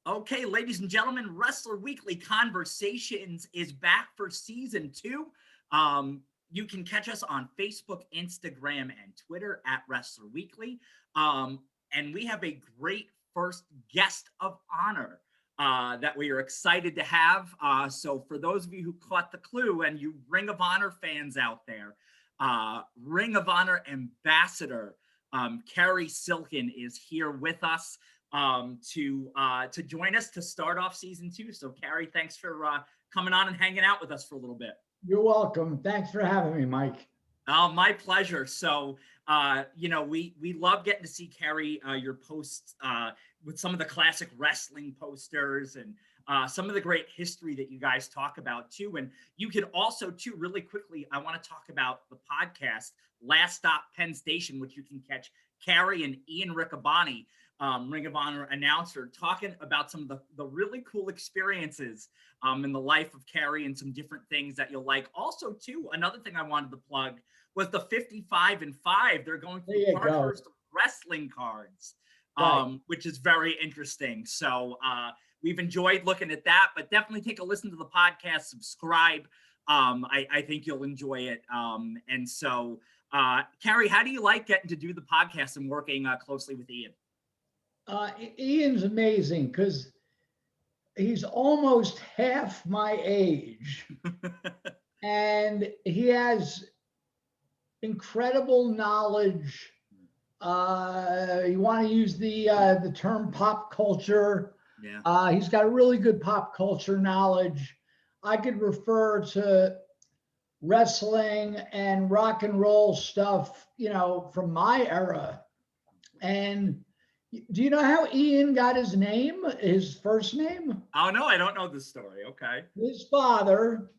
Okay, ladies and gentlemen, Wrestler Weekly Conversations is back for season two. You can catch us on Facebook, Instagram, and Twitter at Wrestler Weekly. And we have a great first guest of honor that we are excited to have. So, for those of you who caught the clue and you Ring of Honor fans out there, Ring of Honor ambassador Cary Silkin is here with us to join us to start off season two. So, Cary, thanks for coming on and hanging out with us for a little bit. You're welcome. Thanks for having me, Mike. Oh, my pleasure. So, we love getting to see Cary your posts with some of the classic wrestling posters and some of the great history that you guys talk about too. And you could also too, really quickly, I want to talk about the podcast Last Stop Penn Station, which you can catch Cary and Ian Riccaboni, Ring of Honor announcer, talking about some of the really cool experiences in the life of Cary and some different things that you'll like. Also, too, another thing I wanted to plug was the 55 and 5. They're going through the Parkhurst wrestling cards, which is very interesting. So we've enjoyed looking at that, but definitely take a listen to the podcast, subscribe. I think you'll enjoy it. And so, Cary, how do you like getting to do the podcast and working closely with Ian? Ian's amazing because he's almost half my age and he has incredible knowledge. You want to use the term pop culture. Yeah. He's got really good pop culture knowledge. I could refer to wrestling and rock and roll stuff, from my era. And do you know how Ian got his name, his first name? Oh, no, I don't know this story. Okay. His father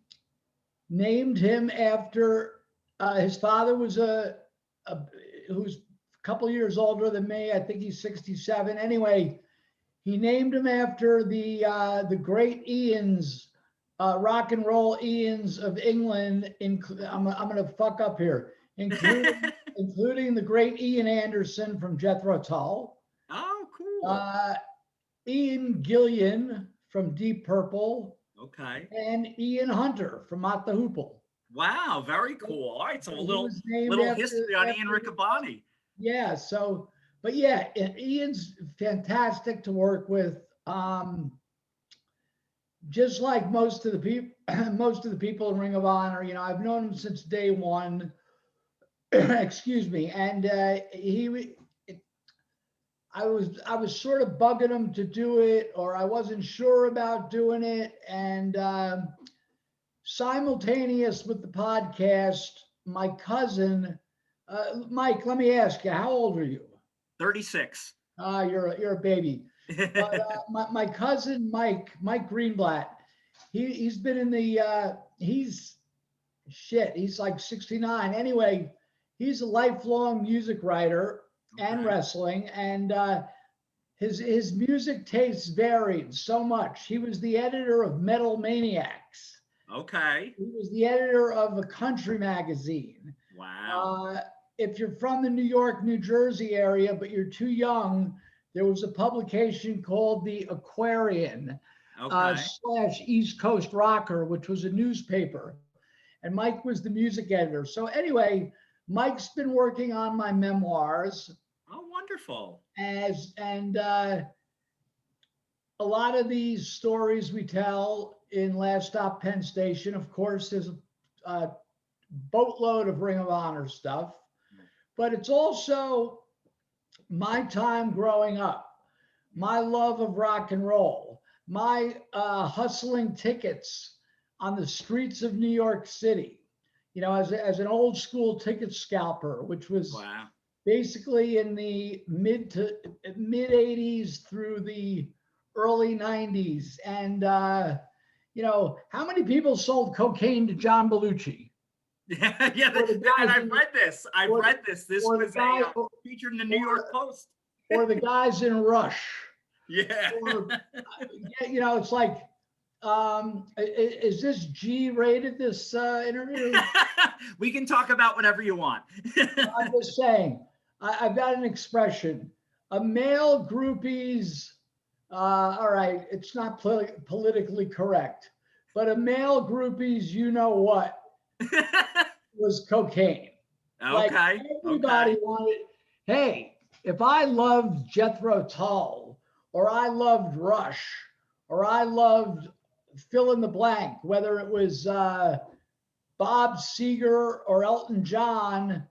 named him after, his father was who's a couple years older than me. I think he's 67. Anyway, he named him after the great Ians, rock and roll Ians of England. I'm going to fuck up here, including the great Ian Anderson from Jethro Tull. Oh, cool. Ian Gillian from Deep Purple. Okay. And Ian Hunter from Mott the Hoople. Wow, very cool. All right, so a little history on Ian Riccaboni. Yeah, but yeah, Ian's fantastic to work with. Just like most of the people in Ring of Honor, I've known him since day one. Excuse me, and I was sort of bugging him to do it, or I wasn't sure about doing it. And simultaneous with the podcast, my cousin, Mike, let me ask you, how old are you? 36. You're a baby. But my cousin, Mike Greenblatt, he's been in the, he's like 69. Anyway, he's a lifelong music writer. Okay. And wrestling, and his music tastes varied so much. He was the editor of Metal Maniacs. Okay. He was the editor of a country magazine. Wow. If you're from the New York, New Jersey area, but you're too young, there was a publication called The Aquarian, / East Coast Rocker, which was a newspaper. And Mike was the music editor. So anyway, Mike's been working on my memoirs. Oh, wonderful. And a lot of these stories we tell in Last Stop Penn Station, of course, there's a boatload of Ring of Honor stuff, but it's also my time growing up, my love of rock and roll, my hustling tickets on the streets of New York City. As an old school ticket scalper, which was basically in the mid 80s through the early 90s. And, how many people sold cocaine to John Belushi? Yeah, and I've read this. This was featured in the New York Post. Or the guys in Rush. Yeah. Or, it's like, is this G-rated, this interview? We can talk about whatever you want. I'm just saying, I've got an expression. A male groupie's all right, it's not politically correct, but a male groupie's, you know what, was cocaine. Like Okay. everybody wanted, hey, if I loved Jethro Tull, or I loved Rush, or I loved fill in the blank, whether it was Bob Seger or Elton John,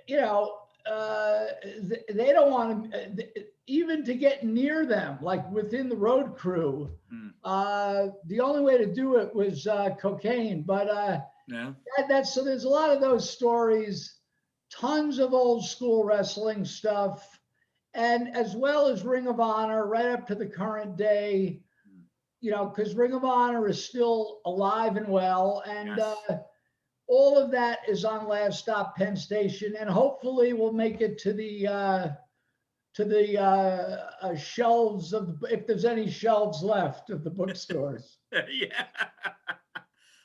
you know, they don't want to, even to get near them, like within the road crew. The only way to do it was cocaine. But Yeah. that's so there's a lot of those stories, tons of old school wrestling stuff, and as well as Ring of Honor right up to the current day, you know, because Ring of Honor is still alive and well. And Yes. all of that is on Last Stop Penn Station, and hopefully we'll make it to the shelves of, if there's any shelves left of the bookstores. Yeah.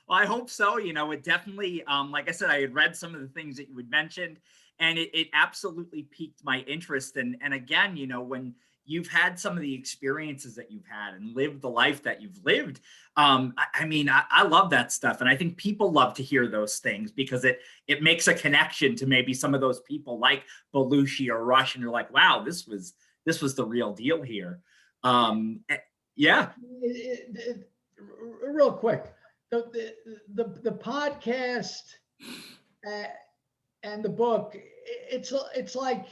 Well, I hope so. You know, it definitely, like I said, I had read some of the things that you had mentioned, and it absolutely piqued my interest. And again, you know, when you've had some of the experiences that you've had and lived the life that you've lived, I mean, I love that stuff. And I think people love to hear those things because it makes a connection to maybe some of those people like Belushi or Rush, and you're like, wow, this was the real deal here. Yeah. Real quick, the podcast and the book, it's like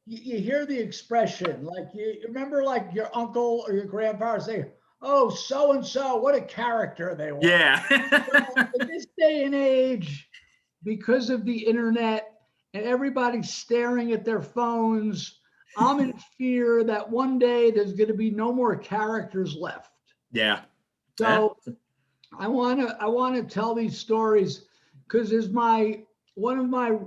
you hear the expression, like you remember, like your uncle or your grandpa say, "Oh, so and so, what a character they were." Yeah. Well, in this day and age, because of the internet and everybody staring at their phones, I'm in fear that one day there's going to be no more characters left. Yeah. So I want to tell these stories because there's one of my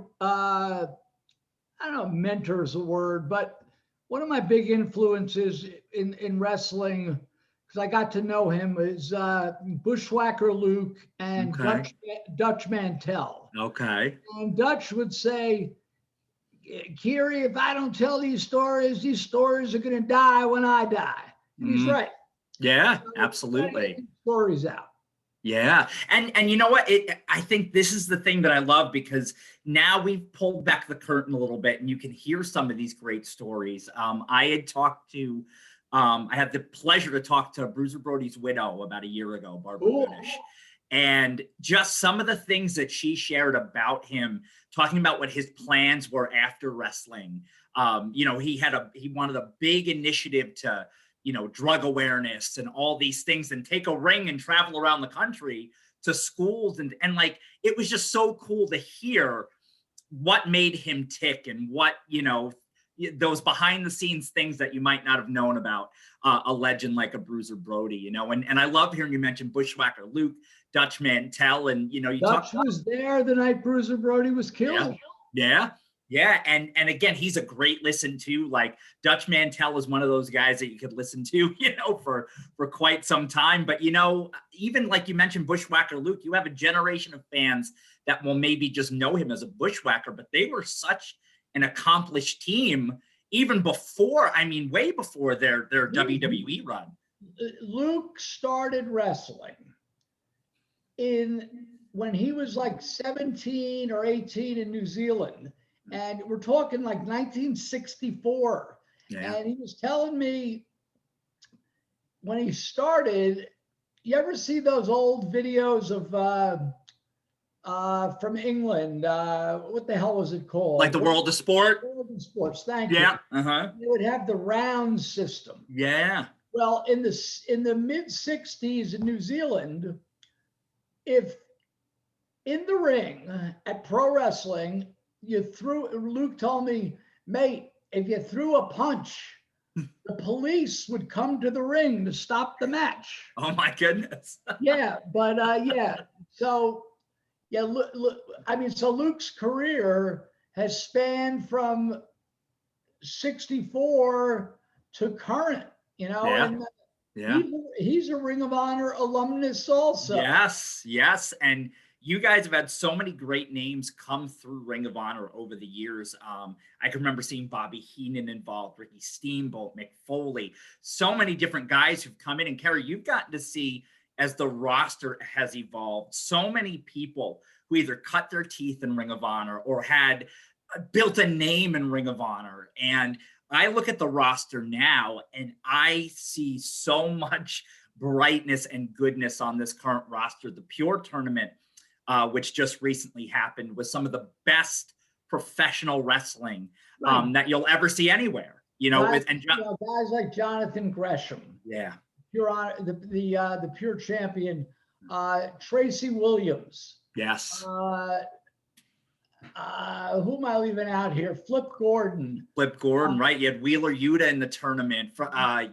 I don't know, mentor is a word, but one of my big influences in wrestling, because I got to know him, is Bushwhacker Luke and Dutch Mantel. Okay. And Dutch would say, "Cary, if I don't tell these stories are going to die when I die." And he's right. Yeah, absolutely. Stories out. Yeah. And you know what? I think this is the thing that I love, because now we've pulled back the curtain a little bit and you can hear some of these great stories. I had the pleasure to talk to Bruiser Brody's widow about a year ago, Barbara Goodish. And just some of the things that she shared about him, talking about what his plans were after wrestling. You know, he wanted a big initiative to, you know, drug awareness and all these things, and take a ring and travel around the country to schools. And like, it was just so cool to hear what made him tick and what, you know, those behind the scenes things that you might not have known about a legend like a Bruiser Brody, you know. And I love hearing you mention Bushwhacker Luke, Dutch Mantel, and, you know, Dutch was there the night Bruiser Brody was killed. Yeah. Yeah. And again, he's a great listen to. Like, Dutch Mantel is one of those guys that you could listen to, you know, for quite some time. But, you know, even like you mentioned Bushwhacker Luke, you have a generation of fans that will maybe just know him as a bushwhacker, but they were such an accomplished team even before, I mean, way before their WWE run. Luke started wrestling when he was like 17 or 18 in New Zealand. And we're talking like 1964. Yeah. And he was telling me when he started, you ever see those old videos of from England? What the hell was it called? Like the World of Sport? World of Sports, thank you. Yeah. Uh-huh. They would have the round system. Yeah. Well, in the mid 60s in New Zealand, if in the ring at pro wrestling, Luke told me, mate, if you threw a punch, the police would come to the ring to stop the match. Oh my goodness. Yeah, but yeah. So yeah, look, I mean, so Luke's career has spanned from 64 to current, you know. Yeah. And yeah. He's a Ring of Honor alumnus also. Yes. And you guys have had so many great names come through Ring of Honor over the years. I can remember seeing Bobby Heenan involved, Ricky Steamboat, Mick Foley, so many different guys who've come in. And Cary, you've gotten to see, as the roster has evolved, so many people who either cut their teeth in Ring of Honor or had built a name in Ring of Honor. And I look at the roster now and I see so much brightness and goodness on this current roster. The Pure tournament, which just recently happened, was some of the best professional wrestling that you'll ever see anywhere. You know, guys, guys like Jonathan Gresham, Pure Honor, the Pure champion, Tracy Williams. Yes. Who am I leaving out here? Flip Gordon, right? You had Wheeler Yuta in the tournament.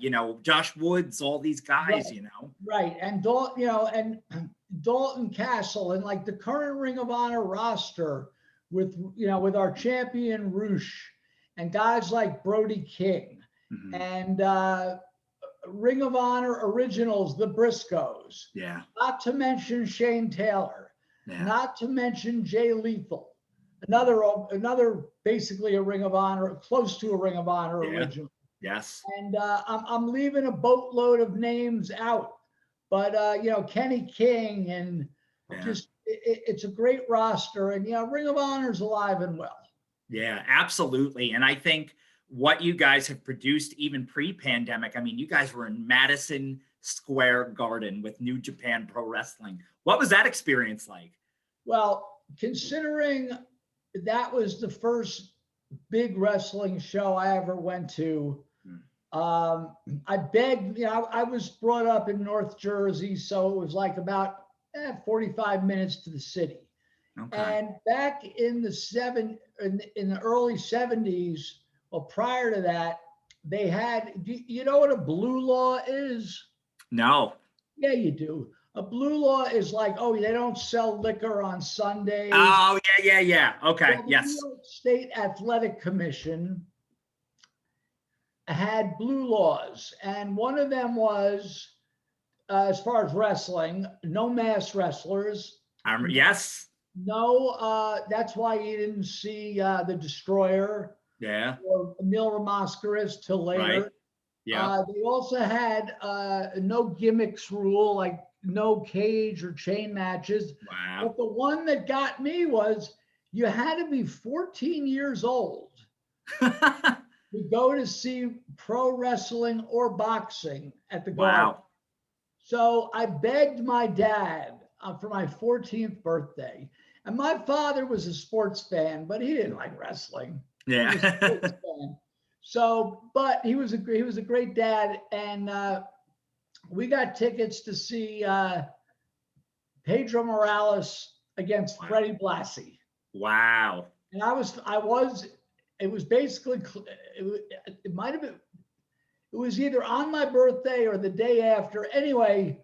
You know, Josh Woods, all these guys. Right. You know, right, and and Dalton Castle, and like the current Ring of Honor roster with with our champion Roosh and guys like Brody King and Ring of Honor originals, the Briscoes. Yeah. Not to mention Shane Taylor. Yeah. Not to mention Jay Lethal. Another basically a Ring of Honor, close to a Ring of Honor original. Yes. And I'm leaving a boatload of names out, but Kenny King and just it's a great roster, and Ring of Honor's alive and well. Yeah, absolutely. And I think what you guys have produced even pre-pandemic, I mean, you guys were in Madison Square Garden with New Japan Pro Wrestling. What was that experience like? Well, considering that was the first big wrestling show I ever went to, I begged, I was brought up in North Jersey, so it was like about 45 minutes to the city. Okay. And back in the early 70s, well, prior to that, they had, you know what a blue law is? No. Yeah, you do. A blue law is like, oh, they don't sell liquor on Sundays. Oh, yeah. Okay, well, yes. The New York State Athletic Commission had blue laws, and one of them was, as far as wrestling, no mass wrestlers. Yes. No, that's why you didn't see the Destroyer. Yeah. Or Emil Ramascaris till later. Right. Yeah. They also had no gimmicks rule, like no cage or chain matches. Wow. But the one that got me was you had to be 14 years old to go to see pro wrestling or boxing at the Garden. Wow. So I begged my dad for my 14th birthday. And my father was a sports fan, but he didn't like wrestling. Yeah. So, but he was a great dad, and we got tickets to see Pedro Morales against Freddie Blassie. Wow. And it was basically, it might have been, it was either on my birthday or the day after. Anyway,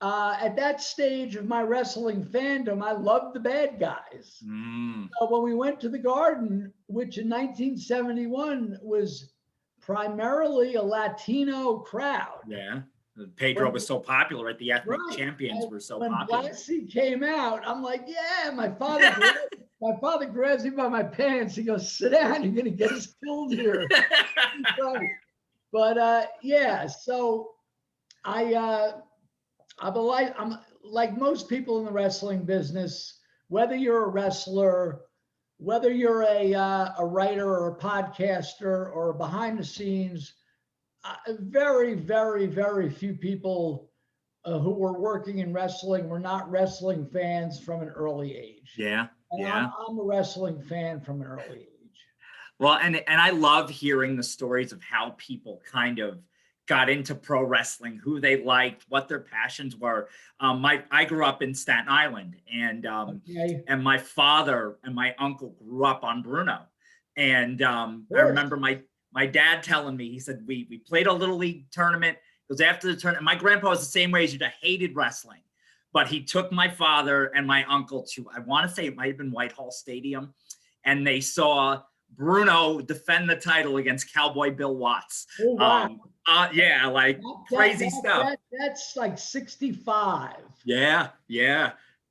at that stage of my wrestling fandom, I loved the bad guys. So when we went to the Garden, which in 1971 was primarily a Latino crowd. Yeah. Pedro was so popular, right? The ethnic champions were so popular. When Blassie came out, I'm like, yeah, my father grabs me by my pants. He goes, sit down, you're gonna get us killed here. But yeah, so I'm like most people in the wrestling business, whether you're a wrestler, whether you're a writer or a podcaster or behind the scenes, very, very, very few people who were working in wrestling were not wrestling fans from an early age. Yeah. And I'm a wrestling fan from an early age. Well, and I love hearing the stories of how people kind of got into pro wrestling, who they liked, what their passions were. I grew up in Staten Island, and and my father and my uncle grew up on Bruno. And I remember my dad telling me, he said, we played a little league tournament. It was after the tournament. My grandpa was the same way as you, hated wrestling, but he took my father and my uncle to, I want to say it might have been Whitehall Stadium, and they saw Bruno defend the title against Cowboy Bill Watts. Oh, wow. Yeah, like crazy stuff. That's like 65. Yeah.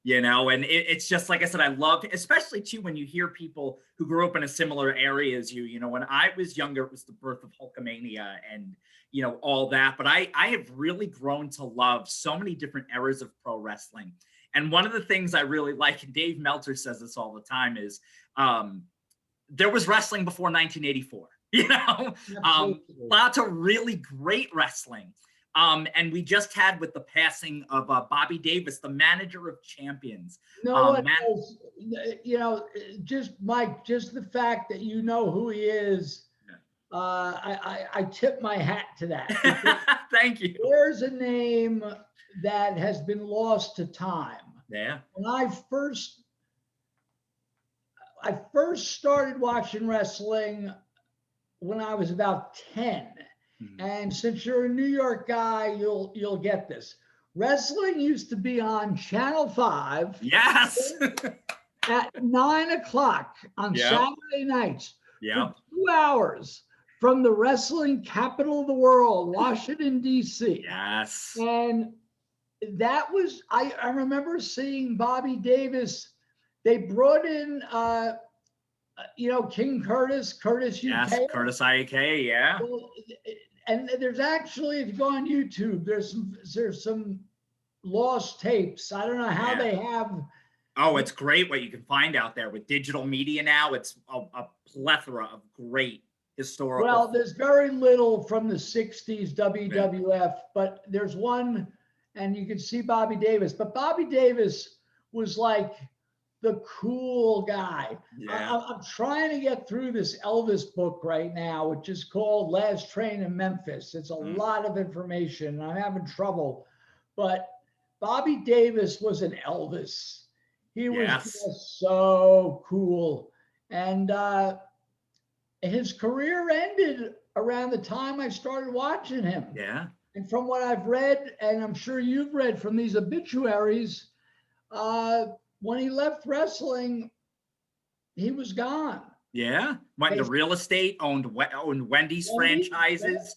you know, and it's just, like I said, I love, especially too, when you hear people who grew up in a similar area as you know, when I was younger, it was the birth of Hulkamania and, you know, all that. But I have really grown to love so many different eras of pro wrestling. And one of the things I really like, and Dave Meltzer says this all the time, is there was wrestling before 1984, you know, lots of really great wrestling. And we just had, with the passing of Bobby Davis, the manager of champions. No one knows, you know, just Mike, just the fact that you know who he is, I tip my hat to that. Thank you. There's a name that has been lost to time. Yeah. When I first started watching wrestling when I was about 10. And since you're a New York guy, you'll get this. Wrestling used to be on Channel 5. Yes. At 9 o'clock on Saturday nights. Yeah. For 2 hours from the wrestling capital of the world, Washington, D.C. Yes. And that was, I remember seeing Bobby Davis. They brought in, you know, King Curtis UK. Yes, Curtis IK, yeah. Well, and there's actually, if you go on YouTube, there's some lost tapes. I don't know how they have. Oh, it's great what you can find out there with digital media now. It's a plethora of great historical. Well, there's very little from the 60s WWF, but there's one, and you can see Bobby Davis. But Bobby Davis was like the cool guy. Yeah. I'm trying to get through this Elvis book right now, which is called Last Train in Memphis. It's a lot of information, and I'm having trouble. But Bobby Davis was an Elvis. He was just so cool. And his career ended around the time I started watching him. Yeah. And from what I've read, and I'm sure you've read from these obituaries, when he left wrestling, he was gone. Yeah. Went into real estate, owned Wendy's franchises.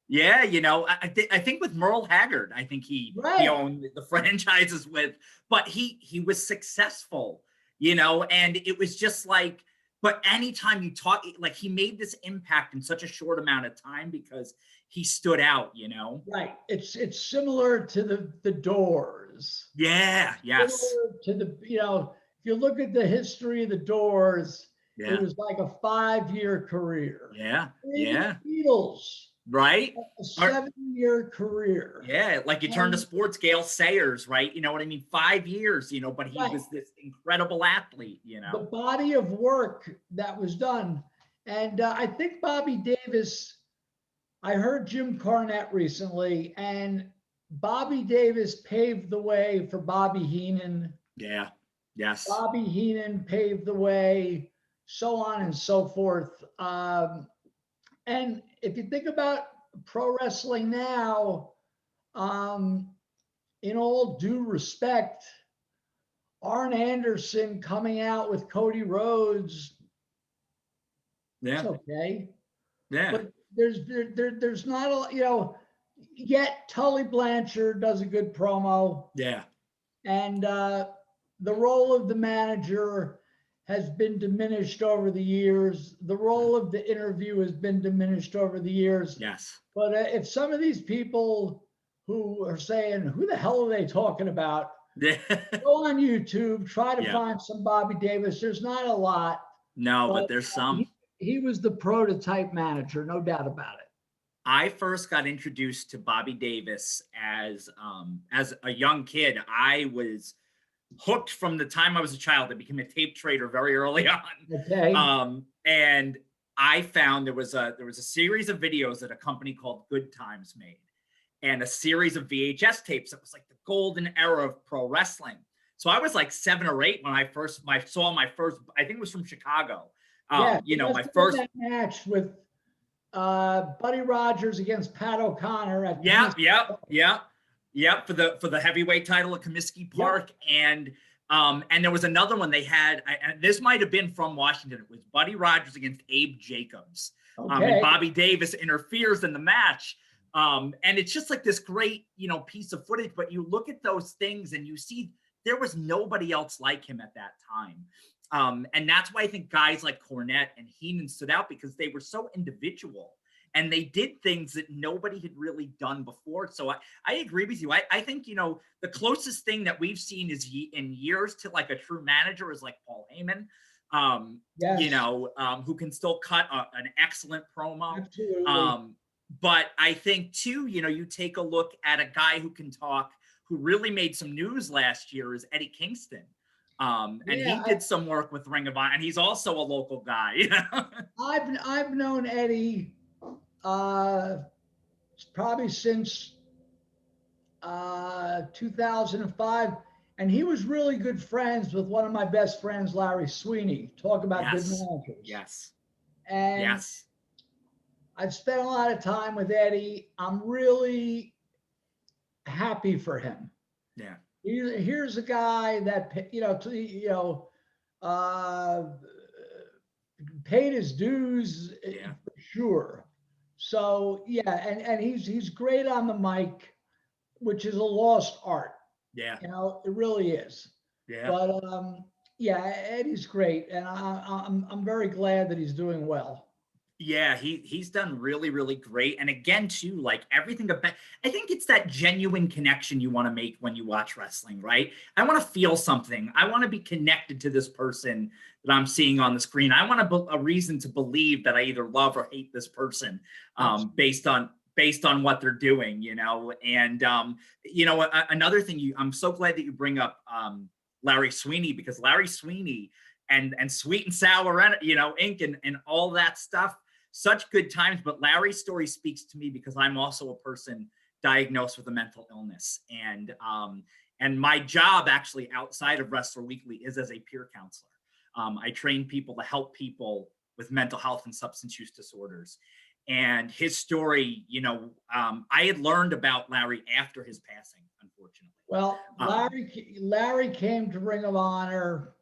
Yeah, you know, I think with Merle Haggard, I think he owned the franchises with, but he was successful, you know, and it was just like, but anytime you talk, like, he made this impact in such a short amount of time because he stood out, you know. Right. It's similar to the Doors. Yeah. Yes. Similar to the, you know, if you look at the history of the Doors, it was like a 5-year career. Yeah. Yeah. Beatles. Right. A 7-year career. Yeah. Like, you turn to sports, Gale Sayers, right? You know what I mean? 5 years, you know, but he was this incredible athlete, you know. The body of work that was done. And I think Bobby Davis, I heard Jim Cornette recently, and Bobby Davis paved the way for Bobby Heenan. Yeah. Yes. Bobby Heenan paved the way, so on and so forth. And if you think about pro wrestling now, in all due respect, Arn Anderson coming out with Cody Rhodes, it's okay. Yeah. But there's not a, you know, yet Tully Blanchard does a good promo. Yeah. And the role of the manager has been diminished over the years. The role of the interview has been diminished over the years. Yes. But if some of these people who are saying, who the hell are they talking about? Go on YouTube, try to find some Bobby Davis. There's not a lot. No, but there's some. He was the prototype manager, no doubt about it. I first got introduced to Bobby Davis as a young kid. I was hooked from the time I was a child. I became a tape trader very early on. Okay. And I found there was a series of videos that a company called Good Times made, and a series of VHS tapes that was like the golden era of pro wrestling. So I was like 7 or 8 when I saw my first, I think it was from Chicago. You know, my first match with Buddy Rogers against Pat O'Connor at for the heavyweight title at Comiskey Park. And there was another one they had, and this might have been from Washington. It was Buddy Rogers against Abe Jacobs. And Bobby Davis interferes in the match. And it's just like this great, you know, piece of footage, but you look at those things and you see there was nobody else like him at that time. And that's why I think guys like Cornette and Heenan stood out, because they were so individual and they did things that nobody had really done before. So I agree with you. I think, you know, the closest thing that we've seen is in years to like a true manager is like Paul Heyman, Yes, you know, who can still cut an excellent promo. absolutely. But I think too, you know, you take a look at a guy who can talk, who really made some news last year, is Eddie Kingston. And Yeah, he did some work with Ring of Honor, and he's also a local guy. You know? I've known Eddie probably since 2005, and he was really good friends with one of my best friends, Larry Sweeney. Talk about good Yes, managers. yes, And yes, I've spent a lot of time with Eddie. I'm really happy for him. yeah, Here's a guy that uh, paid his dues yeah, for sure. So yeah, and he's great on the mic, which is a lost art. yeah, You know, it really is. yeah. But yeah, Eddie's great, and I'm very glad that he's doing well. Yeah, he's done really, really great. And again, too, like everything about, I think it's that genuine connection you want to make when you watch wrestling, right? I want to feel something. I want to be connected to this person that I'm seeing on the screen. I want a reason to believe that I either love or hate this person, based on what they're doing, you know. And you know, another thing, I'm so glad that you bring up Larry Sweeney, because Larry Sweeney and Sweet and Sour, you know, Inc. and all that stuff, such good times. But Larry's story speaks to me because I'm also a person diagnosed with a mental illness, and my job actually outside of Wrestler Weekly is as a peer counselor. I train people to help people with mental health and substance use disorders. And his story, you know, I had learned about Larry after his passing, unfortunately. Well, Larry came to Ring of Honor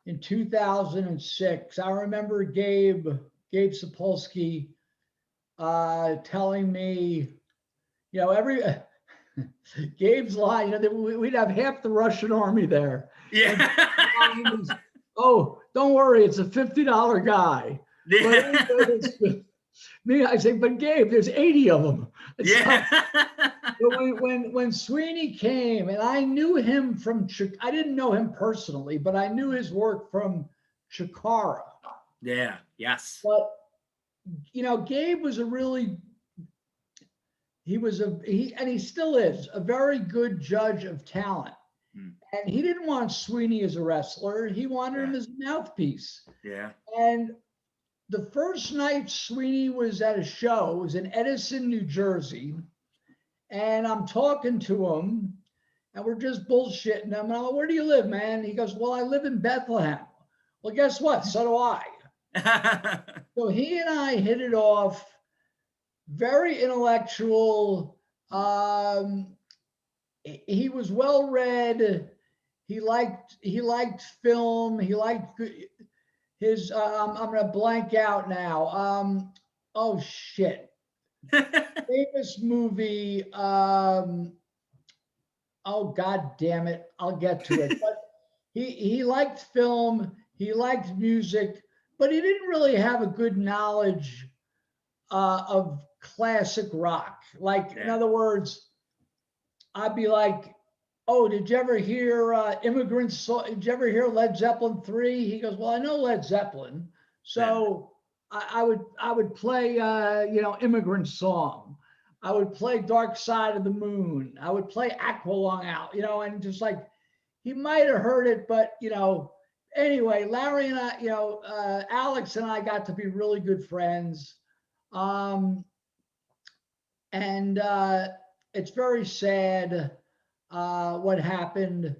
in 2006. I remember Gabe Sapolsky telling me, you know, Gabe's line, you know, we'd have half the Russian army there. Yeah. Was, oh, don't worry, it's a $50 guy. Yeah. But me, I say, but Gabe, there's 80 of them. Yeah. But when Sweeney came, and I knew him from, I didn't know him personally, but I knew his work from Chikara. Yeah. Yes. But you know, Gabe was and he still is a very good judge of talent. And he didn't want Sweeney as a wrestler. He wanted him as a mouthpiece. Yeah. And the first night Sweeney was at a show, it was in Edison, New Jersey. And I'm talking to him and we're just bullshitting him. And I'm like, where do you live, man? He goes, well, I live in Bethlehem. Well, guess what? So do I. So he and I hit it off. Very intellectual. He was well read. He liked film. He liked his. I'm gonna blank out now. Oh shit! Famous movie. Oh god damn it! I'll get to it. But he liked film. He liked music, but he didn't really have a good knowledge of classic rock. Like, in other words, I'd be like, oh, did you ever hear Immigrants? Did you ever hear Led Zeppelin 3? He goes, well, I know Led Zeppelin. So I would play, you know, Immigrant Song. I would play Dark Side of the Moon. I would play Aqualung Out, you know, and just like, he might have heard it, but, you know, anyway, Larry and I, you know, Alex and I got to be really good friends. And it's very sad what happened.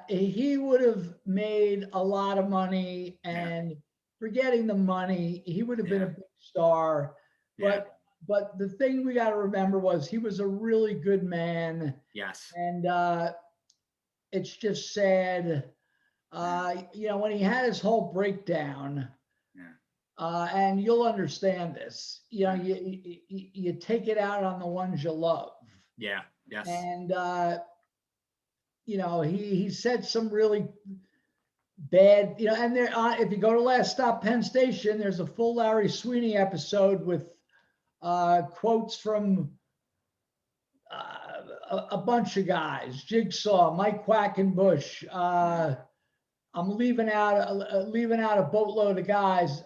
He would have made a lot of money, and forgetting the money, he would have been a big star. But the thing we got to remember was he was a really good man. Yes. And it's just sad. You know, when he had his whole breakdown, and you'll understand this, you know, you take it out on the ones you love. Yeah. Yes. And you know, he said some really bad, you know, and there, if you go to Last Stop Penn Station, there's a full Larry Sweeney episode with quotes from a bunch of guys, Jigsaw, Mike Quackenbush. I'm leaving out a boatload of guys.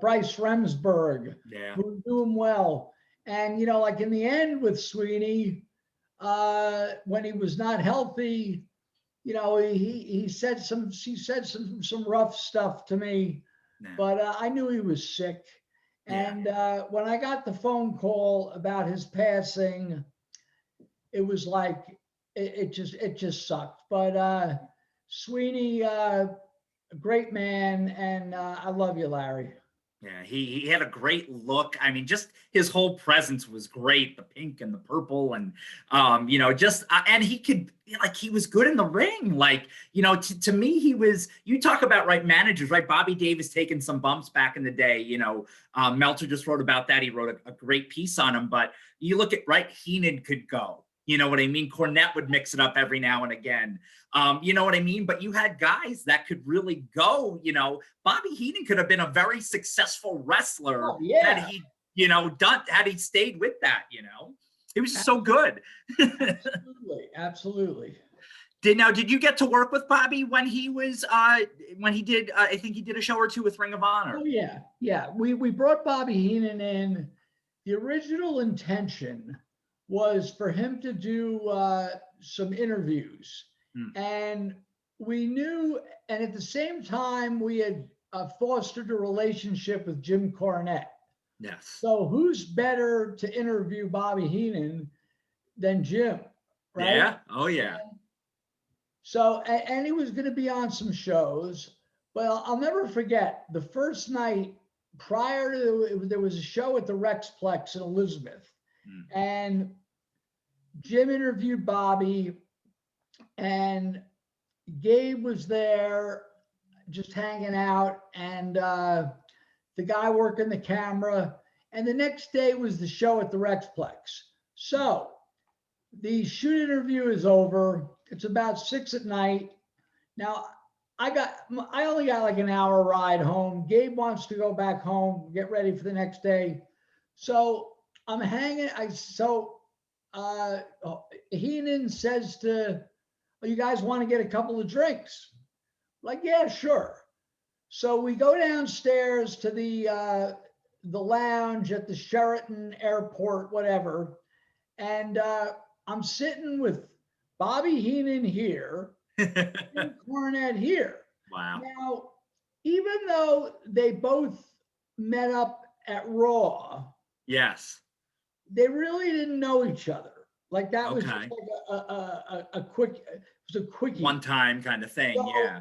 Bryce Remsburg, Yeah. who knew him well, and you know, like in the end with Sweeney, when he was not healthy, you know, he said some rough stuff to me, Yeah. but I knew he was sick. Yeah. And when I got the phone call about his passing, it was like it just sucked. But Sweeney, a great man, and I love you, Larry. Yeah, he had a great look. I mean, just his whole presence was great, the pink and the purple, and you know, just and he could, like, he was good in the ring. Like, you know, to me, he was. You talk about right managers, right? Bobby Davis taking some bumps back in the day. You know, Meltzer just wrote about that. He wrote a great piece on him. But you look at right, Heenan could go. You know what I mean? Cornette would mix it up every now and again. You know what I mean? But you had guys that could really go. You know, Bobby Heenan could have been a very successful wrestler had he, you know, had he stayed with that. You know, he was so good. Absolutely. Did you get to work with Bobby when he was when he did? I think he did a show or two with Ring of Honor. Oh yeah. We brought Bobby Heenan in. The original intention was for him to do some interviews, and we knew, and at the same time we had fostered a relationship with Jim Cornette. Yes. So who's better to interview Bobby Heenan than Jim, right? Yeah. Oh yeah. So, and he was going to be on some shows. Well, I'll never forget the first night prior to, there was a show at the Rexplex in Elizabeth, and Jim interviewed Bobby, and Gabe was there just hanging out, and the guy working the camera. And the next day was the show at the Rexplex. So the shoot interview is over. It's about 6 p.m. Now I only got like an hour ride home. Gabe wants to go back home, get ready for the next day. So I'm hanging. Heenan says to, oh, you guys want to get a couple of drinks? Like, yeah, sure. So we go downstairs to the lounge at the Sheraton Airport, whatever. And I'm sitting with Bobby Heenan here, and Cornette here. Wow. Now, even though they both met up at Raw, yes, they really didn't know each other. Like that was just like a quick, it was a quickie. One time kind of thing. So, yeah.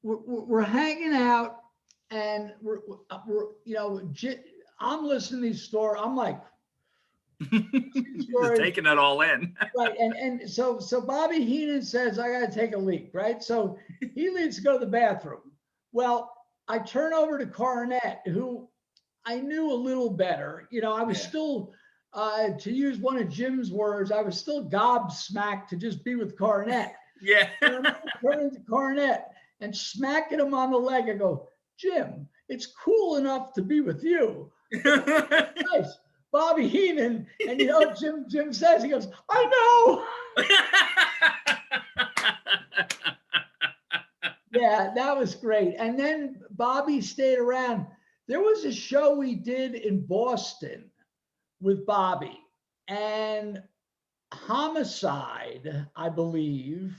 We're hanging out, and we're you know, I'm listening to these stories. I'm like, taking it all in. Right. And so Bobby Heenan says, I got to take a leak. Right. So he leaves to go to the bathroom. Well, I turn over to Cornette, who I knew a little better. You know, I was still, to use one of Jim's words, I was still gobsmacked to just be with Cornette. Yeah. And I'm turning to Cornette and smacking him on the leg. I go, Jim, it's cool enough to be with you. Nice. Bobby Heenan, and you know, Jim says, he goes, I know. Yeah, that was great. And then Bobby stayed around. There was a show we did in Boston with Bobby, and Homicide, I believe,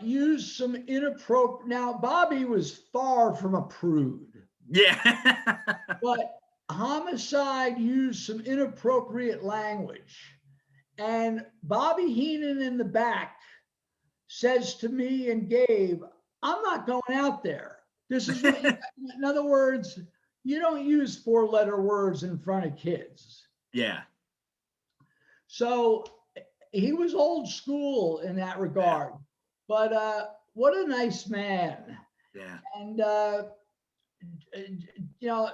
used some inappropriate. Now, Bobby was far from a prude. Yeah. But Homicide used some inappropriate language. And Bobby Heenan in the back says to me and Gabe, I'm not going out there. This is what in other words, you don't use 4-letter words in front of kids. Yeah. So he was old school in that regard. But what a nice man. Yeah. And you know,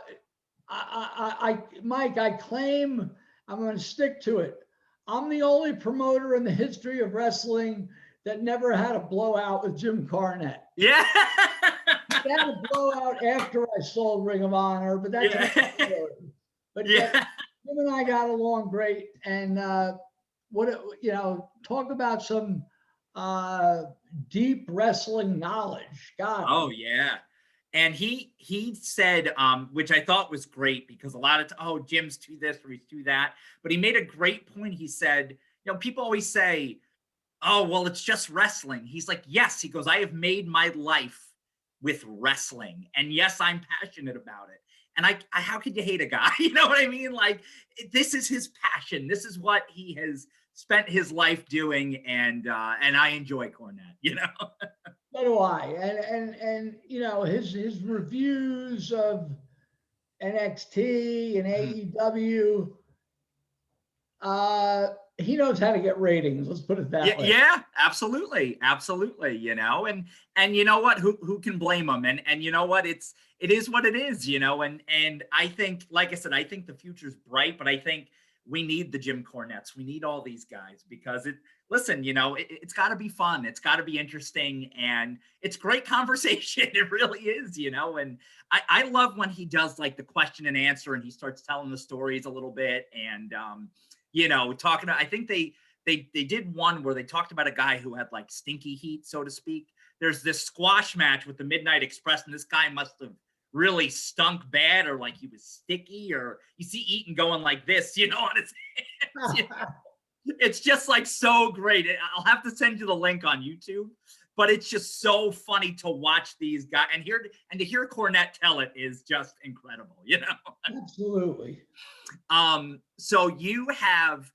Mike, I claim, I'm going to stick to it. I'm the only promoter in the history of wrestling that never had a blowout with Jim Cornette. Yeah. I had a blowout after I sold Ring of Honor, but that's Yeah. another story. But Yeah. Jim and I got along great, and talk about some deep wrestling knowledge. God. Oh yeah. And he said, which I thought was great because a lot of oh, Jim's to this or he's to that. But he made a great point. He said, people always say, oh, well, it's just wrestling. He's like, yes, he goes, I have made my life with wrestling. And yes, I'm passionate about it. And I how could you hate a guy? You know what I mean? Like, this is his passion. This is what he has spent his life doing. And I enjoy Cornette. So do I. And his reviews of NXT and AEW, he knows how to get ratings. Let's put it that way. Yeah, absolutely, absolutely. And you know what? Who can blame him? And you know what? It is what it is. And I think, like I said, I think the future's bright. But I think we need the Jim Cornettes. We need all these guys because listen, it's got to be fun. It's got to be interesting, and it's great conversation. It really is. And I love when he does like the question and answer, and he starts telling the stories a little bit, and talking about. I think they did one where they talked about a guy who had like stinky heat, so to speak. There's this squash match with the Midnight Express, and this guy must have really stunk bad, or like he was sticky, or you see Eaton going like this, on his hands. It's just like so great. I'll have to send you the link on YouTube, but it's just so funny to watch these guys and to hear Cornette tell it is just incredible, Absolutely. So you have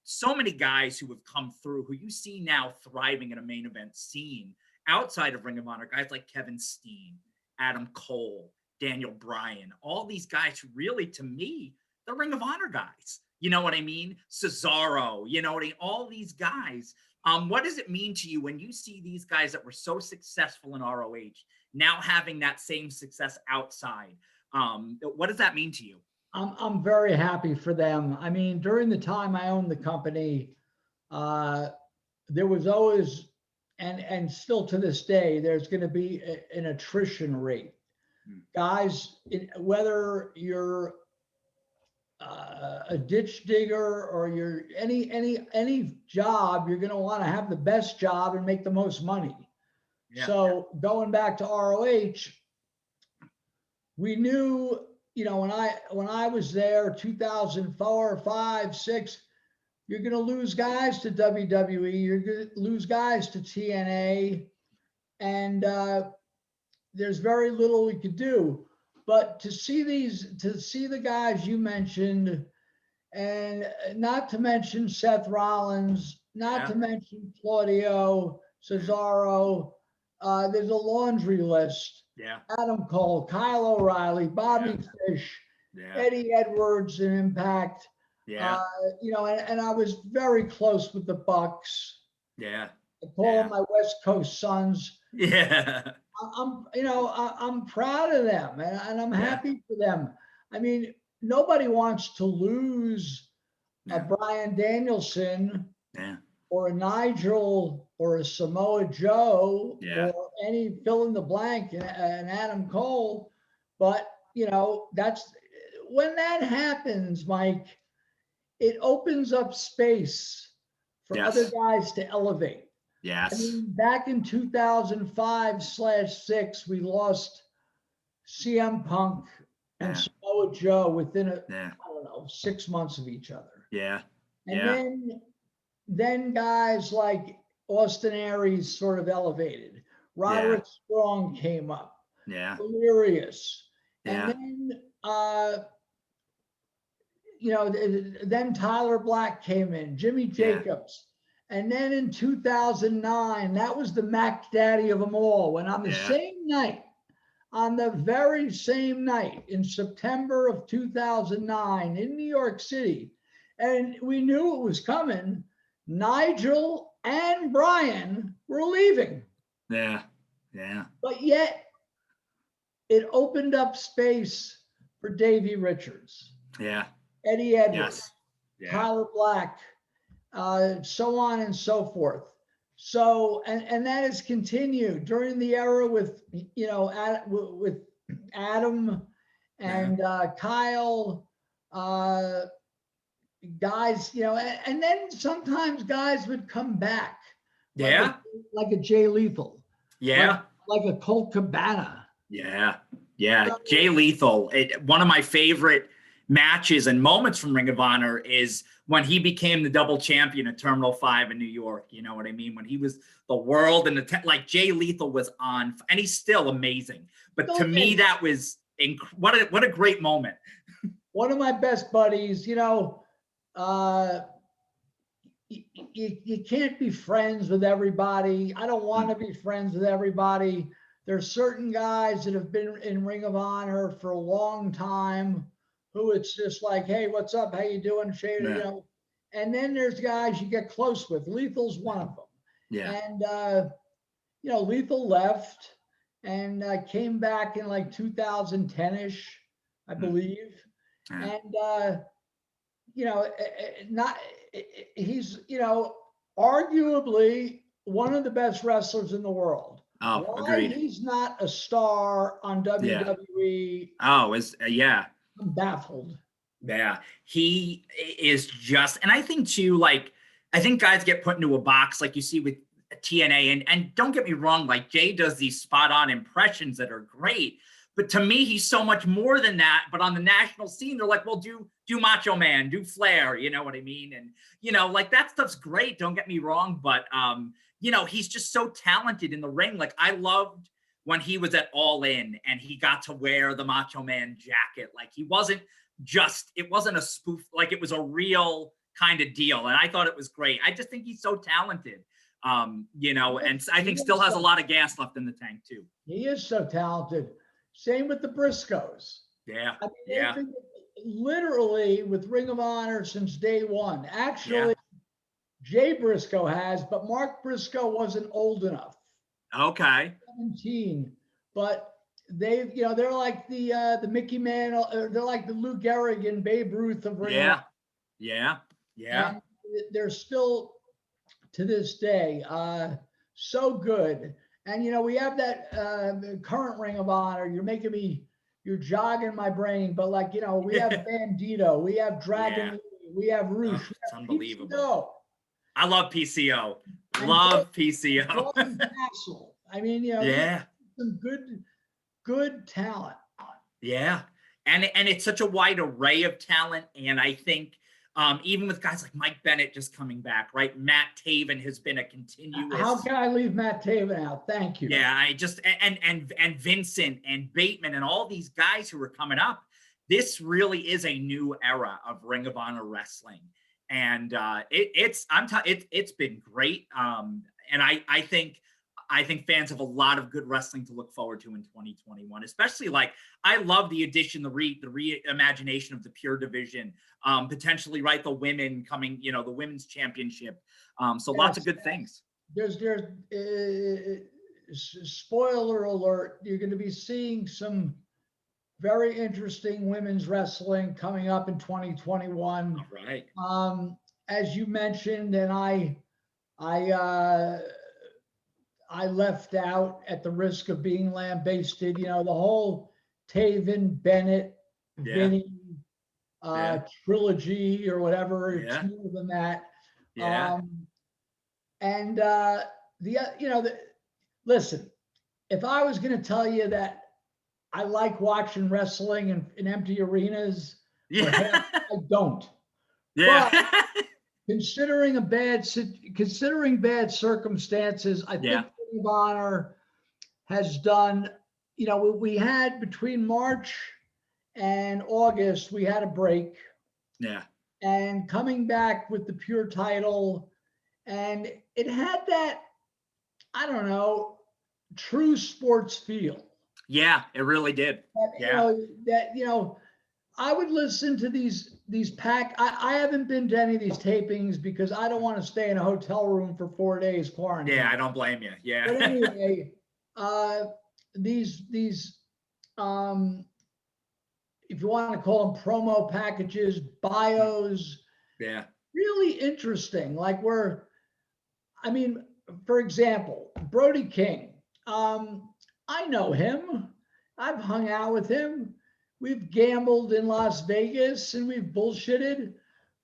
so many guys who have come through who you see now thriving in a main event scene outside of Ring of Honor, guys like Kevin Steen, Adam Cole, Daniel Bryan, all these guys who really, to me, they're Ring of Honor guys. You know what I mean? Cesaro, all these guys. What does it mean to you when you see these guys that were so successful in ROH now having that same success outside? What does that mean to you? I'm very happy for them. I mean, during the time I owned the company, there was always, and still to this day, there's going to be an attrition rate. Guys, whether you're a ditch digger or you're any job, you're going to want to have the best job and make the most money. Yeah. So going back to ROH, we knew, when I was there, 2004, 5, 6, you're going to lose guys to WWE, you're going to lose guys to TNA, and there's very little we could do. But to see the guys you mentioned, and not to mention Seth Rollins, not to mention Claudio, Cesaro, there's a laundry list. Yeah. Adam Cole, Kyle O'Reilly, Bobby Fish, Eddie Edwards in Impact. Yeah. And I was very close with the Bucks. Yeah. I call them my West Coast sons. Yeah. I'm proud of them, and I'm happy for them. I mean, nobody wants to lose a Bryan Danielson or a Nigel or a Samoa Joe or any fill in the blank, an Adam Cole. But, that's when that happens, Mike, it opens up space for other guys to elevate. Yes. I mean, back in 2005/6, we lost CM Punk and Samoa Joe within I don't know, 6 months of each other. Yeah. And then guys like Austin Aries sort of elevated. Roderick Strong came up. Yeah. Delirious. And then, then Tyler Black came in, Jimmy Jacobs. And then in 2009, that was the Mac Daddy of them all. When on the same night, on the very same night in September of 2009 in New York City, and we knew it was coming, Nigel and Bryan were leaving. Yeah. But yet, it opened up space for Davey Richards. Yeah. Eddie Edwards. Tyler Black. so on and so forth. So, and that has continued during the era with, with Adam and Kyle, guys, and then sometimes guys would come back. Yeah. Like a Jay Lethal. Yeah. Like a Colt Cabana. Yeah. Yeah. Jay Lethal, one of my favorite matches and moments from Ring of Honor is when he became the double champion at Terminal 5 in New York. You know what I mean? When he was the world and like Jay Lethal was on, and he's still amazing. But to me, that was what a great moment. One of my best buddies, you can't be friends with everybody. I don't want to be friends with everybody. There's certain guys that have been in Ring of Honor for a long time who it's just like, hey, what's up? How you doing? Yeah. And then there's guys you get close with. Lethal's one of them. Yeah. And, Lethal left and came back in like 2010-ish, I believe. Yeah. And, he's, arguably one of the best wrestlers in the world. Oh, Why agreed. he's not a star on WWE? Oh, yeah. I'm baffled. Yeah, he is just, and I think too, like, I think guys get put into a box like you see with TNA, and don't get me wrong, like Jay does these spot on impressions that are great, but to me, he's so much more than that. But on the national scene, they're like, well, do Macho Man, do Flair, you know what I mean? And, like that stuff's great. Don't get me wrong. But, he's just so talented in the ring. Like I loved when he was at All In and he got to wear the Macho Man jacket. Like it wasn't a spoof, like it was a real kind of deal. And I thought it was great. I just think he's so talented, and I think still has a lot of gas left in the tank too. He is so talented. Same with the Briscoes. Yeah. I mean, they've been literally with Ring of Honor since day one. Actually, Jay Briscoe has, but Mark Briscoe wasn't old enough. Okay. 17, but they've, they're like the Mickey Mantle, they're like the Lou Gehrig and Babe Ruth of Ring of Honor. Yeah. And they're still to this day so good. And we have that current Ring of Honor. You're jogging my brain, but like we have Bandito, we have Dragon, we have Roosh. Oh, it's unbelievable. PCO. I love PCO. Love PCO. Castle. I mean, some good talent. Yeah, and it's such a wide array of talent, and I think even with guys like Mike Bennett just coming back, right? Matt Taven has been a continuous. How can I leave Matt Taven out? Thank you. Yeah, I just and Vincent and Bateman and all these guys who are coming up. This really is a new era of Ring of Honor wrestling, and it's been great. And I think fans have a lot of good wrestling to look forward to in 2021, especially like I love the addition, the reimagination of the pure division, potentially, right? The women coming, the women's championship. So lots of good things. There's spoiler alert. You're going to be seeing some very interesting women's wrestling coming up in 2021. All right. As you mentioned, and I left out at the risk of being lambasted, the whole Taven, Bennett, Vinny trilogy or whatever. It's more than that. Listen, if I was going to tell you that I like watching wrestling in empty arenas, I don't. Yeah. But considering bad circumstances, I think Ring of Honor has done, we had between March and August, we had a break. Yeah. And coming back with the pure title, and it had that, I don't know, true sports feel. Yeah, it really did. I would listen to these I haven't been to any of these tapings because I don't want to stay in a hotel room for 4 days quarantine. Yeah, I don't blame you. Yeah. But anyway, these if you want to call them promo packages, bios, really interesting. Like I mean, for example, Brody King. I know him. I've hung out with him. We've gambled in Las Vegas and we've bullshitted,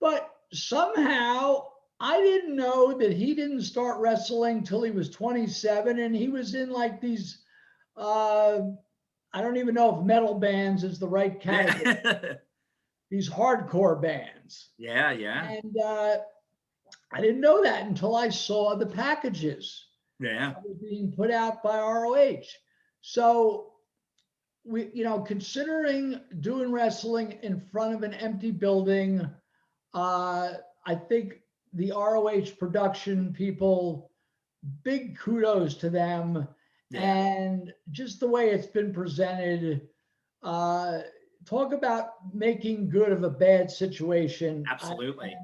but somehow I didn't know that he didn't start wrestling till he was 27, and he was in like these uh I don't even know if metal bands is the right category. Yeah. These hardcore bands. Yeah. Yeah. And I didn't know that until I saw the packages Yeah. that were being put out by ROH. So we, considering doing wrestling in front of an empty building, I think the ROH production people, big kudos to them. Yeah. And just the way it's been presented, uh, talk about making good of a bad situation. Absolutely.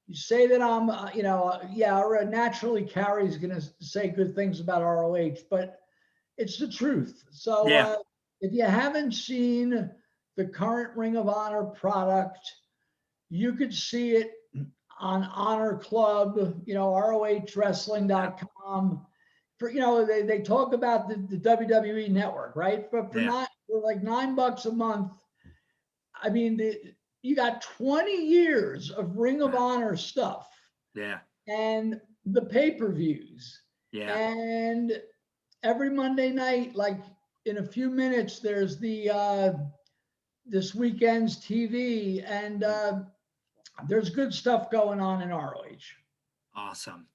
You say that I'm, yeah, naturally Cary's going to say good things about ROH, but it's the truth. So Yeah. if you haven't seen the current Ring of Honor product, you could see it on Honor Club, ROHwrestling.com. They talk about the WWE network, right? But Yeah. for like $9 a month, I mean, you got 20 years of Ring of Honor stuff. Yeah. And the pay-per-views. Yeah. And every Monday night, like in a few minutes, there's the this weekend's TV, and there's good stuff going on in ROH. Awesome.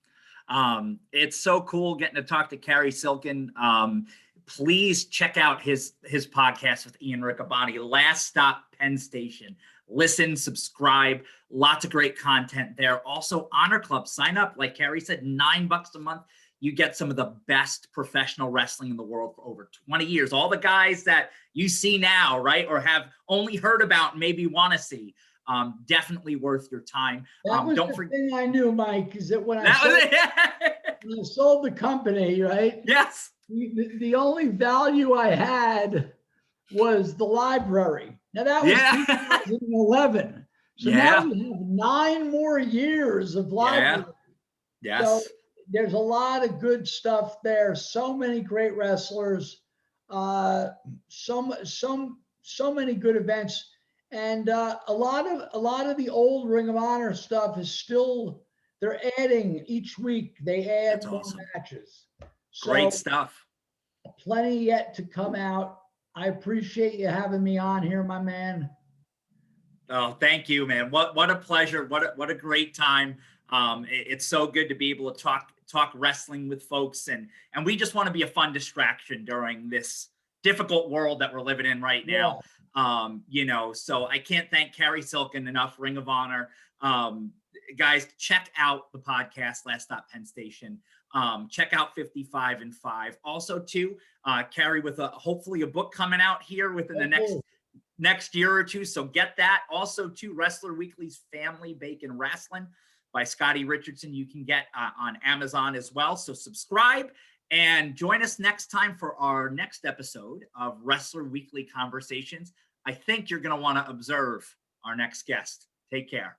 It's so cool getting to talk to Cary Silkin. Please check out his podcast with Ian Riccaboni, Last Stop Penn Station. Listen, subscribe, lots of great content there. Also, Honor Club, sign up. Like Cary said, $9 a month. You get some of the best professional wrestling in the world for over 20 years. All the guys that you see now, right, or have only heard about, maybe want to see. Definitely worth your time. That was the thing I knew, Mike, is that when I sold the company, right? Yes. The only value I had was the library. Now that was 2011. So now we have 9 more years of library. Yes. So there's a lot of good stuff there. So many great wrestlers, so many good events. And a lot of the old Ring of Honor stuff is still, they're adding each week. They add more matches. So great stuff. Plenty yet to come out. I appreciate you having me on here, my man. Oh, thank you, man. What a pleasure. What a great time. It's so good to be able to talk wrestling with folks, and we just want to be a fun distraction during this difficult world that we're living in right now. So I can't thank Cary Silkin enough. Ring of Honor. Guys, check out the podcast, Last Stop Penn Station. Check out 55 and 5. Also, too, Cary with hopefully a book coming out here within the next year or two. So get that. Also, too, Wrestler Weekly's Family Bacon Wrestling by Scotty Richardson. You can get on Amazon as well. So subscribe and join us next time for our next episode of Wrestler Weekly Conversations. I think you're going to want to observe our next guest. Take care.